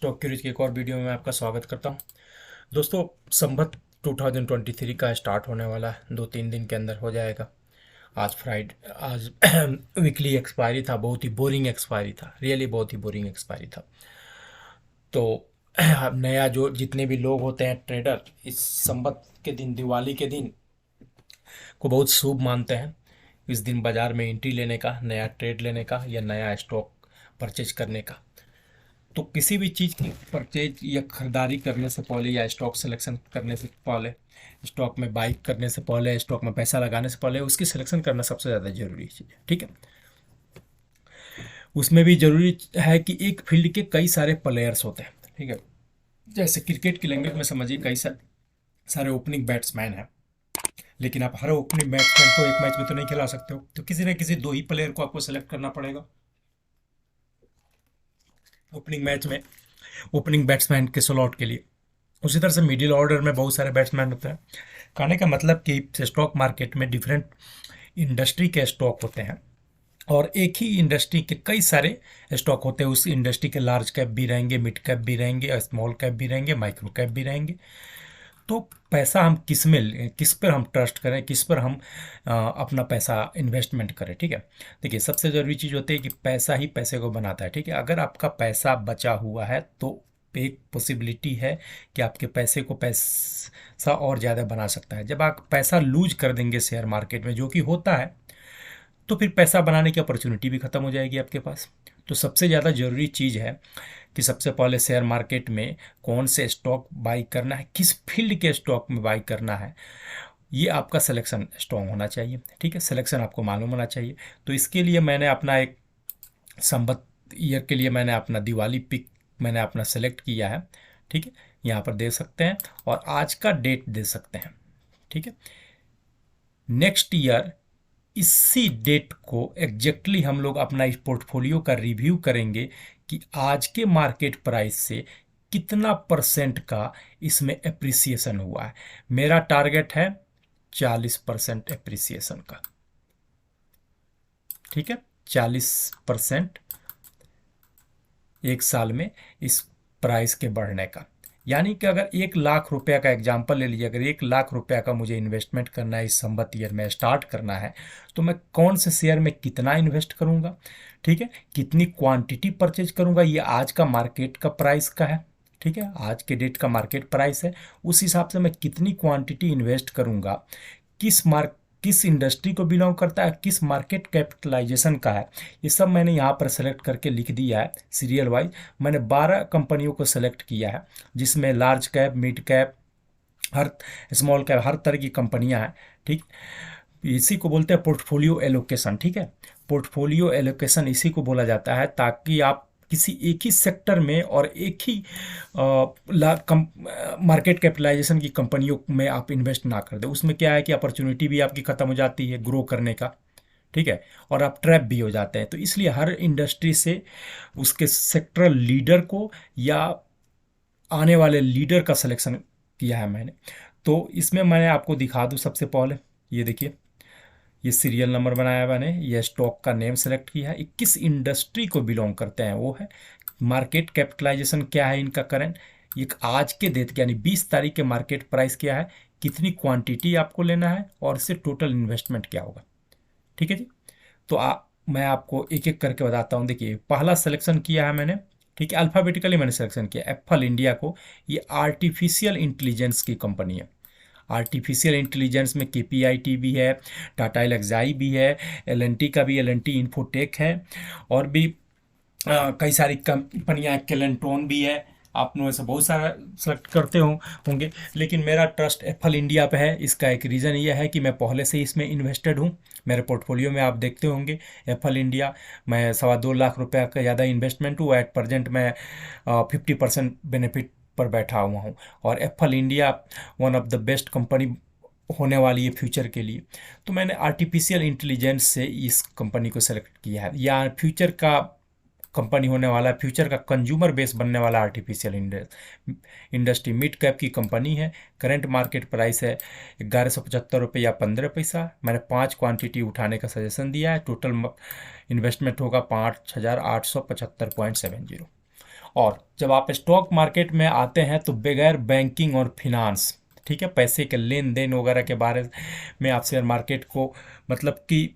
Stock curies की एक और वीडियो में मैं आपका स्वागत करता हूं। दोस्तों, संवत 2023 का स्टार्ट होने वाला है, 2-3 दिन के अंदर हो जाएगा। आज वीकली एक्सपायरी था, बहुत ही बोरिंग एक्सपायरी था, रियली बहुत ही बोरिंग एक्सपायरी था। तो नया जो जितने भी लोग होते हैं ट्रेडर, इस संवत के दिन, दिवाली के दिन को बहुत शुभ मानते हैं। इस दिन बाजार में एंट्री लेने का, नया ट्रेड लेने का या नया स्टॉक परचेज करने का। तो किसी भी चीज़ की परचेज या खरीदारी करने से पहले या स्टॉक सिलेक्शन करने से पहले, स्टॉक में बाई करने से पहले, स्टॉक में पैसा लगाने से पहले उसकी सिलेक्शन करना सबसे ज़्यादा जरूरी चीज़ है। ठीक है, उसमें भी जरूरी है कि एक फील्ड के कई सारे प्लेयर्स होते हैं। ठीक है, जैसे क्रिकेट की लैंग्वेज में समझिए, कई सारे ओपनिंग बैट्समैन हैं, लेकिन आप हर ओपनिंग बैट्समैन को एक मैच में तो नहीं खिला सकते हो, तो किसी न किसी दो ही प्लेयर को आपको सेलेक्ट करना पड़ेगा ओपनिंग मैच में, ओपनिंग बैट्समैन के स्लॉट के लिए। उसी तरह से मिडिल ऑर्डर में बहुत सारे बैट्समैन होते हैं। कहने का मतलब कि स्टॉक मार्केट में डिफरेंट इंडस्ट्री के स्टॉक होते हैं और एक ही इंडस्ट्री के कई सारे स्टॉक होते हैं। उस इंडस्ट्री के लार्ज कैप भी रहेंगे, मिड कैप भी रहेंगे, स्मॉल कैप भी रहेंगे, माइक्रो कैप भी रहेंगे। तो पैसा हम किस पर हम ट्रस्ट करें, किस पर हम अपना पैसा इन्वेस्टमेंट करें। ठीक है, देखिए सबसे ज़रूरी चीज़ होती है कि पैसा ही पैसे को बनाता है। ठीक है, अगर आपका पैसा बचा हुआ है तो एक पॉसिबिलिटी है कि आपके पैसे को पैसा और ज़्यादा बना सकता है। जब आप पैसा लूज कर देंगे शेयर मार्केट में, जो कि होता है, तो फिर पैसा बनाने की अपॉर्चुनिटी भी ख़त्म हो जाएगी आपके पास। तो सबसे ज़्यादा ज़रूरी चीज़ है कि सबसे पहले शेयर मार्केट में कौन से स्टॉक बाई करना है, किस फील्ड के स्टॉक में बाई करना है, ये आपका सिलेक्शन स्ट्रॉन्ग होना चाहिए। ठीक है, सिलेक्शन आपको मालूम होना चाहिए। तो इसके लिए मैंने अपना एक संवत ईयर के लिए मैंने अपना दिवाली पिक मैंने अपना सेलेक्ट किया है। ठीक है, यहाँ पर दे सकते हैं और आज का डेट दे सकते हैं। ठीक है, नेक्स्ट ईयर इसी डेट को एग्जैक्टली हम लोग अपना इस पोर्टफोलियो का रिव्यू करेंगे कि आज के मार्केट प्राइस से कितना परसेंट का इसमें एप्रिसिएशन हुआ है। मेरा टारगेट है 40% एप्रिसिएशन का। ठीक है, 40% एक साल में इस प्राइस के बढ़ने का। यानी कि अगर 1 लाख रुपया का एग्जाम्पल ले लीजिए, अगर 1 लाख रुपया का मुझे इन्वेस्टमेंट करना है, इस संवत ईयर में स्टार्ट करना है, तो मैं कौन से शेयर में कितना इन्वेस्ट करूंगा। ठीक है, कितनी क्वांटिटी परचेज करूंगा, ये आज का मार्केट का प्राइस का है। ठीक है, आज के डेट का मार्केट प्राइस है, उस हिसाब से मैं कितनी क्वांटिटी इन्वेस्ट करूंगा, किस इंडस्ट्री को बिलोंग करता है, किस मार्केट कैपिटलाइजेशन का है, ये सब मैंने यहाँ पर सेलेक्ट करके लिख दिया है सीरियल वाइज। मैंने 12 कंपनियों को सेलेक्ट किया है, जिसमें लार्ज कैप, मिड कैप, हर स्मॉल कैप, हर तरह की कंपनियां हैं। ठीक, इसी को बोलते हैं पोर्टफोलियो एलोकेशन। ठीक है, पोर्टफोलियो एलोकेशन इसी को बोला जाता है, ताकि आप किसी एक ही सेक्टर में और एक ही मार्केट कैपिटलाइजेशन की कंपनियों में आप इन्वेस्ट ना कर दें। उसमें क्या है कि अपॉर्चुनिटी भी आपकी ख़त्म हो जाती है ग्रो करने का। ठीक है, और आप ट्रैप भी हो जाते हैं। तो इसलिए हर इंडस्ट्री से उसके सेक्टरल लीडर को या आने वाले लीडर का सिलेक्शन किया है मैंने। तो इसमें मैंने आपको दिखा दूँ, सबसे पहले ये देखिए, ये सीरियल नंबर बनाया मैंने, ये स्टॉक का नेम सेलेक्ट किया है, 21 इंडस्ट्री को बिलोंग करते हैं वो है। मार्केट कैपिटलाइजेशन क्या है इनका करंट, ये आज के डेट यानी 20 तारीख के मार्केट प्राइस क्या है, कितनी क्वांटिटी आपको लेना है और इससे टोटल इन्वेस्टमेंट क्या होगा। ठीक है जी, तो मैं आपको एक एक करके बताता हूँ। देखिए, पहला सिलेक्शन किया है मैंने, ठीक है, अल्फ़ाबेटिकली मैंने सिलेक्शन किया एप्पल इंडिया को। ये आर्टिफिशियल इंटेलिजेंस की कंपनी है। आर्टिफिशियल इंटेलिजेंस में KPIT भी है, टाटा एल्क्साई भी है, L&T का भी, L&T इन्फोटेक है, और भी कई सारी कंपनियां, केलेंट्रॉन भी है। आप लोगों से बहुत सारा सेलेक्ट करते होंगे, लेकिन मेरा ट्रस्ट एप्पल इंडिया पे है। इसका एक रीज़न ये है कि मैं पहले से ही इसमें इन्वेस्टेड हूँ। मेरे पोर्टफोलियो में आप देखते होंगे एप्पल इंडिया, मैं 2.25 लाख रुपया का ज़्यादा इन्वेस्टमेंट हूँ। एट प्रेजेंट मैं 50% बेनिफिट पर बैठा हुआ हूँ, और Apple India one of the best company होने वाली है फ्यूचर के लिए। तो मैंने आर्टिफिशियल इंटेलिजेंस से इस कंपनी को सेलेक्ट किया है। या फ्यूचर का कंपनी होने वाला है, फ्यूचर का कंज्यूमर बेस बनने वाला आर्टिफिशियल इंडस्ट्री, मिड कैप की कंपनी है। करंट मार्केट प्राइस है 1175 रुपये या 15 पैसा। मैंने 5 क्वांटिटी उठाने का सजेशन दिया है। टोटल इन्वेस्टमेंट होगा 5875.70। और जब आप स्टॉक मार्केट में आते हैं तो बगैर बैंकिंग और फिनांस, ठीक है, पैसे के लेन देन वगैरह के बारे में आप शेयर मार्केट को, मतलब कि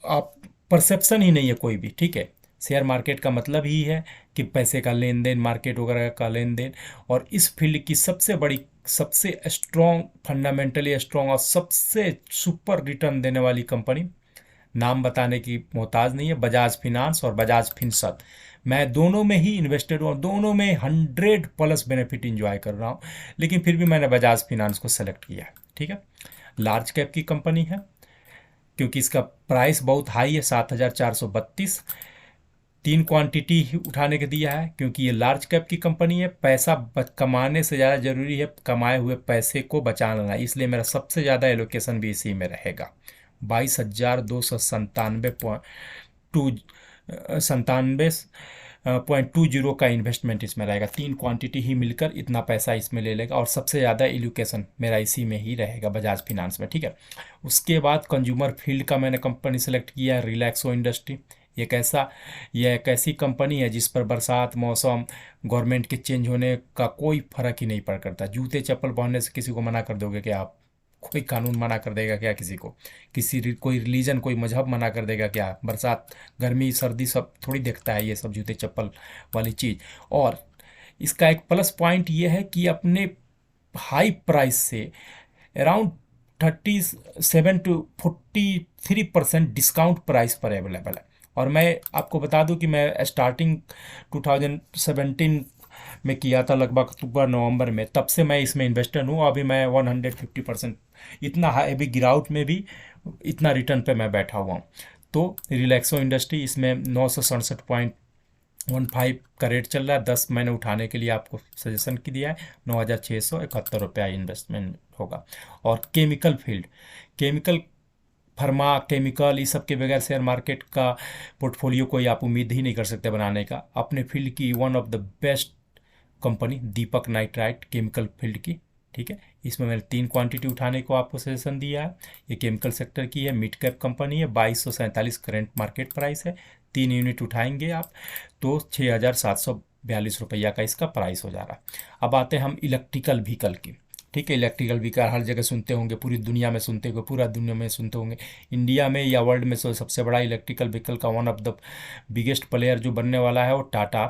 आप परसेप्शन ही नहीं है कोई भी, ठीक है। शेयर मार्केट का मतलब ही है कि पैसे का लेन देन, मार्केट वगैरह का लेन देन। और इस फील्ड की सबसे बड़ी, सबसे स्ट्रॉन्ग, फंडामेंटली स्ट्रॉन्ग और सबसे सुपर रिटर्न देने वाली कंपनी, नाम बताने की मोहताज नहीं है, बजाज फिनांस और बजाज फिनसर्व। मैं दोनों में ही इन्वेस्टेड हूँ और दोनों में 100+ बेनिफिट इंजॉय कर रहा हूँ, लेकिन फिर भी मैंने बजाज फिनांस को सेलेक्ट किया है, ठीक है। लार्ज कैप की कंपनी है क्योंकि इसका प्राइस बहुत हाई है, 7,432। तीन क्वांटिटी ही उठाने के दिया है क्योंकि ये लार्ज कैप की कंपनी है। पैसा कमाने से ज़्यादा ज़रूरी है कमाए हुए पैसे को बचाना, इसलिए मेरा सबसे ज़्यादा एलोकेशन भी इसी में रहेगा। 22,297.2 का इन्वेस्टमेंट इसमें रहेगा। तीन क्वांटिटी ही मिलकर इतना पैसा इसमें ले लेगा और सबसे ज़्यादा एलोकेशन मेरा इसी में ही रहेगा, बजाज फिनांस में, ठीक है। उसके बाद कंज्यूमर फील्ड का मैंने कंपनी सेलेक्ट किया है, रिलैक्सो इंडस्ट्री। ये एक ऐसी कंपनी है जिस पर बरसात, मौसम, गवर्नमेंट के चेंज होने का कोई फर्क ही नहीं पड़ करता। जूते चप्पल पहनने से किसी को मना कर दोगे क्या आप? कोई कानून मना कर देगा क्या किसी को? कोई रिलीजन, कोई मजहब मना कर देगा क्या? बरसात, गर्मी, सर्दी सब थोड़ी देखता है ये सब जूते चप्पल वाली चीज़। और इसका एक प्लस पॉइंट ये है कि अपने हाई प्राइस से अराउंड 37 to 43% डिस्काउंट प्राइस पर अवेलेबल है। और मैं आपको बता दूं कि मैं स्टार्टिंग 2017 में किया था, लगभग अक्टूबर नवंबर में, तब से मैं इसमें इन्वेस्टर हूँ। अभी मैं 150%, इतना हैवी गिरावट में भी इतना रिटर्न पे मैं बैठा हुआ हूँ। तो रिलैक्सो इंडस्ट्री, इसमें 967.15 का रेट चल रहा है। 10 मैंने उठाने के लिए आपको सजेशन की दिया है, 9,671 रुपया इन्वेस्टमेंट होगा। और chemical field, chemical, pharma, chemical, इस सब के बगैर शेयर मार्केट का पोर्टफोलियो कोई आप उम्मीद ही नहीं कर सकते बनाने का। अपने फील्ड की one of the best company Deepak nitrite, chemical field की, ठीक है। इसमें मैंने तीन क्वांटिटी उठाने को आपको सजेशन दिया है। ये केमिकल सेक्टर की है, मिड कैप कंपनी है, 2247 करेंट मार्केट प्राइस है। 3 यूनिट उठाएंगे आप तो 6,742 रुपया का इसका प्राइस हो जा रहा है। अब आते हैं हम इलेक्ट्रिकल व्हीकल की, ठीक है। इलेक्ट्रिकल व्हीकल हर जगह सुनते होंगे, पूरी दुनिया में सुनते होंगे, पूरा दुनिया में सुनते होंगे। इंडिया में या वर्ल्ड में सबसे बड़ा इलेक्ट्रिकल व्हीकल का one of the biggest player जो बनने वाला है वो टाटा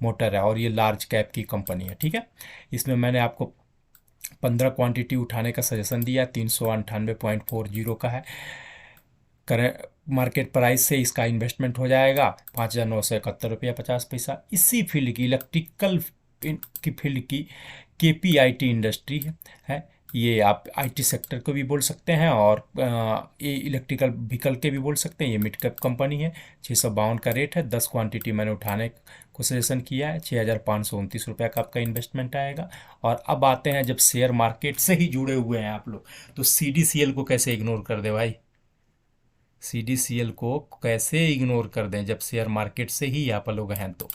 मोटर है और ये लार्ज कैप की कंपनी है, ठीक है। इसमें मैंने आपको 15 क्वांटिटी उठाने का सजेशन दिया, 398.40 का है। करें मार्केट प्राइस से इसका इन्वेस्टमेंट हो जाएगा 5,971 रुपया 50 पैसा। इसी फील्ड की, इलेक्ट्रिकल की फील्ड की KPIT इंडस्ट्री है। ये आप IT सेक्टर को भी बोल सकते हैं और ये इलेक्ट्रिकल व्हीकल के भी बोल सकते हैं। ये मिड कैप कंपनी है, 652 का रेट है। 10 क्वांटिटी मैंने उठाने को सजेशन किया है, 6,529 रुपया का आपका इन्वेस्टमेंट आएगा। और अब आते हैं, जब शेयर मार्केट से ही जुड़े हुए हैं आप लोग, तो CDCL को कैसे इग्नोर कर दे भाई? CDCL को कैसे इग्नोर कर दें जब शेयर मार्केट से ही आप लोग हैं तो,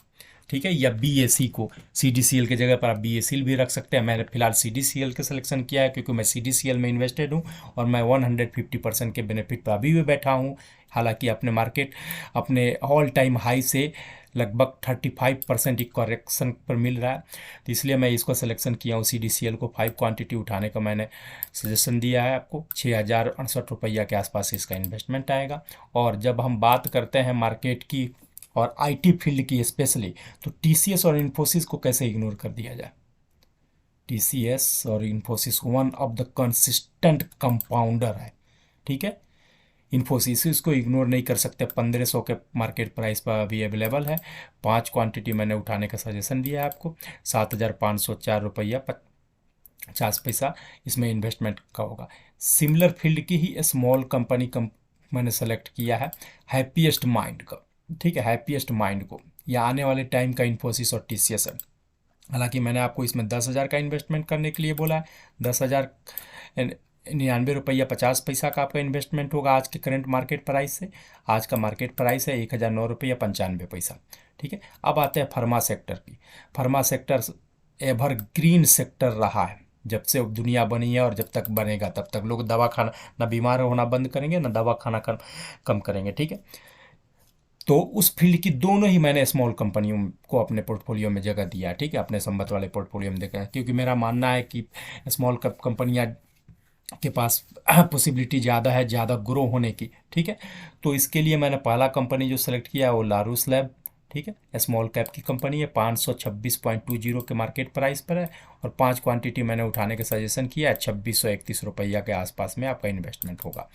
ठीक है। या BSE को, CDCL के जगह पर आप BSE भी रख सकते हैं। मैंने फिलहाल CDCL का सिलेक्शन किया है क्योंकि मैं CDCL में इन्वेस्टेड हूँ और मैं 150% के बेनिफिट पर अभी भी बैठा हूँ। हालांकि अपने मार्केट अपने ऑल टाइम हाई से लगभग 35% एक करेक्शन पर मिल रहा है, तो इसलिए मैं इसको सिलेक्शन किया हूँ। CDCL को 5 क्वांटिटी उठाने का मैंने सजेशन दिया है आपको। 6,068 रुपया के आसपास इसका इन्वेस्टमेंट आएगा। और जब हम बात करते हैं मार्केट की और IT फील्ड की स्पेशली, तो TCS और इन्फोसिस को कैसे इग्नोर कर दिया जाए? TCS और Infosys one of the consistent compounder है, ठीक है। इन्फोसिस इसको इग्नोर नहीं कर सकते, 1,500 के मार्केट प्राइस पर अभी अवेलेबल है। 5 क्वांटिटी मैंने उठाने का सजेशन दिया है आपको, 7,504 रुपया 50 पैसा इसमें इन्वेस्टमेंट का होगा। सिमिलर फील्ड की ही स्मॉल कंपनी मैंने सेलेक्ट किया है, हैप्पीएस्ट माइंड का, ठीक है। हैप्पीएस्ट माइंड को, या आने वाले टाइम का इन्फोसिस और TCS है। हालांकि मैंने आपको इसमें 10,000 का इन्वेस्टमेंट करने के लिए बोला है। 10,099 रुपया 50 पैसा का आपका इन्वेस्टमेंट होगा आज के करंट मार्केट प्राइस से। आज का मार्केट प्राइस है 1,009 रुपया 95 पैसा, ठीक है। अब आते हैं फार्मा सेक्टर की। Pharma sector ever green sector रहा है जब से दुनिया बनी है, और जब तक बनेगा तब तक लोग दवा खाना, ना बीमार होना बंद करेंगे, ना दवा खाना कम करेंगे, ठीक है। तो उस फील्ड की दोनों ही मैंने स्मॉल कंपनियों को अपने पोर्टफोलियो में जगह दिया, ठीक है, अपने संबंध वाले पोर्टफोलियो में देखा है, क्योंकि मेरा मानना है कि स्मॉल कंपनियां के पास पॉसिबिलिटी ज़्यादा है ज़्यादा ग्रो होने की, ठीक है। तो इसके लिए मैंने पहला कंपनी जो सेलेक्ट किया वो लारूस लैब, ठीक है, स्मॉल कैप की कंपनी है, 526.20 के मार्केट प्राइस पर है, और 5 क्वांटिटी मैंने उठाने का सजेशन किया है, 2631 रुपया के आसपास में आपका इन्वेस्टमेंट होगा।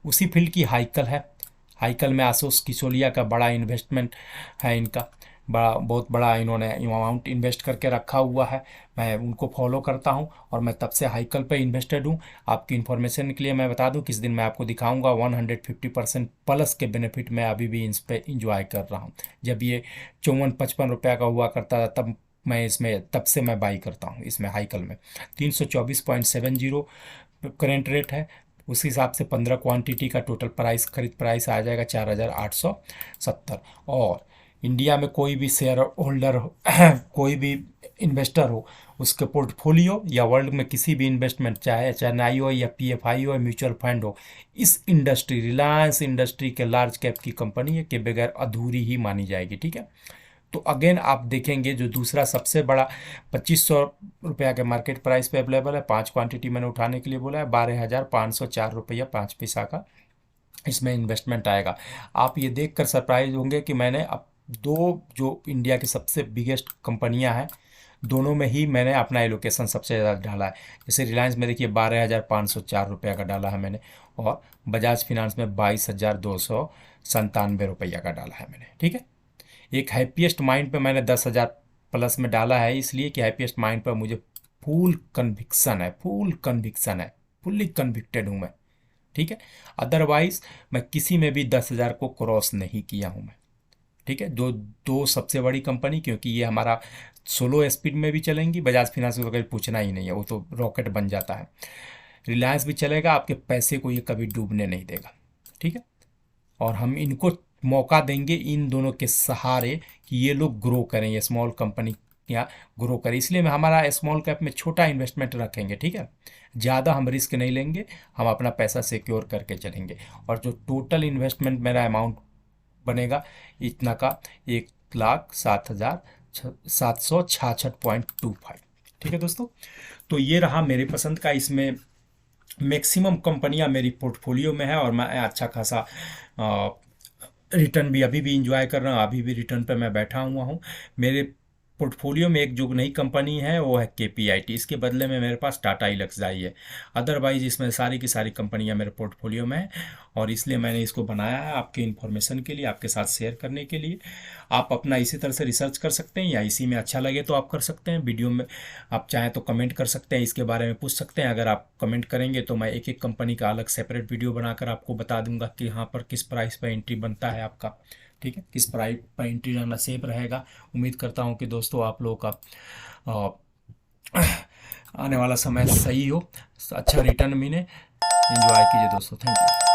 उसी फील्ड की हाइकल है, हाइकल में आशुष किशोलिया का बड़ा इन्वेस्टमेंट है, इनका बहुत बड़ा इन्होंने अमाउंट इन्वेस्ट करके रखा हुआ है, मैं उनको फॉलो करता हूं और मैं तब से हाइकल पे इन्वेस्टेड हूं। आपकी इन्फॉर्मेशन के लिए मैं बता दूं, किस दिन मैं आपको दिखाऊंगा 150% प्लस के बेनिफिट मैं अभी भी इस पे इंजॉय कर रहा हूं। जब ये 54-55 रुपया का हुआ करता था तब मैं इसमें तब से मैं बाई करता हूँ इसमें हाइकल में। 324.70 करेंट रेट है, उस हिसाब से 15 क्वांटिटी का टोटल प्राइस खरीद प्राइस आ जाएगा 4870। और इंडिया में कोई भी शेयर होल्डर हो कोई भी इन्वेस्टर हो, उसके पोर्टफोलियो या वर्ल्ड में किसी भी इन्वेस्टमेंट चाहे चेन्नई हो या पीएफआई हो या म्यूचुअल फंड हो, इस इंडस्ट्री रिलायंस इंडस्ट्री के लार्ज कैप की कंपनी है के बगैर अधूरी ही मानी जाएगी, ठीक है। तो अगेन आप देखेंगे जो दूसरा सबसे बड़ा 2500 रुपया के मार्केट प्राइस पे अवेलेबल है, 5 क्वांटिटी मैंने उठाने के लिए बोला है, 12,504 रुपया 5 पैसा का इसमें इन्वेस्टमेंट आएगा। आप ये देख कर सरप्राइज होंगे कि मैंने अब दो जो इंडिया की सबसे बिगेस्ट कंपनियां हैं दोनों में ही मैंने अपना एलोकेशन सबसे ज़्यादा डाला है। जैसे रिलायंस में देखिए 12,504 रुपया का डाला है मैंने, और बजाज फिनांस में 22,297 रुपया का डाला है मैंने, ठीक है। एक हैप्पीएस्ट माइंड पे मैंने 10,000 प्लस में डाला है, इसलिए कि हैप्पीएस्ट माइंड पर मुझे फुल कन्विक्शन है, फुल्ली कन्विक्टेड हूँ मैं, ठीक है। अदरवाइज मैं किसी में भी 10,000 को क्रॉस नहीं किया हूँ मैं, ठीक है। दो सबसे बड़ी कंपनी, क्योंकि ये हमारा सोलो स्पीड में भी चलेंगी, बजाज फाइनेंस को कभी पूछना ही नहीं है, वो तो रॉकेट बन जाता है। रिलायंस भी चलेगा, आपके पैसे को ये कभी डूबने नहीं देगा, ठीक है। और हम इनको मौका देंगे इन दोनों के सहारे कि ये लोग ग्रो करें, ये स्मॉल कंपनी या ग्रो करें, इसलिए मैं हमारा स्मॉल कैप में छोटा इन्वेस्टमेंट रखेंगे, ठीक है। ज़्यादा हम रिस्क नहीं लेंगे, हम अपना पैसा सिक्योर करके चलेंगे, और जो टोटल इन्वेस्टमेंट मेरा अमाउंट बनेगा इतना का 1,07,766.25, ठीक है दोस्तों। तो ये रहा मेरी पसंद का, इसमें मैक्सिमम कंपनियां मेरी पोर्टफोलियो में है, और मैं अच्छा खासा रिटर्न भी अभी भी इंजॉय कर रहा हूँ, अभी भी रिटर्न पे मैं बैठा हुआ हूँ। मेरे पोर्टफोलियो में एक जो नई कंपनी है वो है केपीआईटी, इसके बदले में मेरे पास टाटा इलक्साई है। अदरवाइज इसमें सारी की सारी कंपनियां मेरे पोर्टफोलियो में है, और इसलिए मैंने इसको बनाया है आपके इन्फॉर्मेशन के लिए, आपके साथ शेयर करने के लिए। आप अपना इसी तरह से रिसर्च कर सकते हैं, या इसी में अच्छा लगे तो आप कर सकते हैं। वीडियो में आप चाहें तो कमेंट कर सकते हैं, इसके बारे में पूछ सकते हैं। अगर आप कमेंट करेंगे तो मैं एक एक कंपनी का अलग सेपरेट वीडियो बनाकर आपको बता दूंगा कि यहाँ पर किस प्राइस पर एंट्री बनता है आपका, ठीक है, किस प्राइस पर एंट्री रहना सेफ रहेगा। उम्मीद करता हूँ कि दोस्तों आप लोगों का आने वाला समय सही हो, अच्छा रिटर्न मिले। एंजॉय कीजिए दोस्तों, थैंक यू।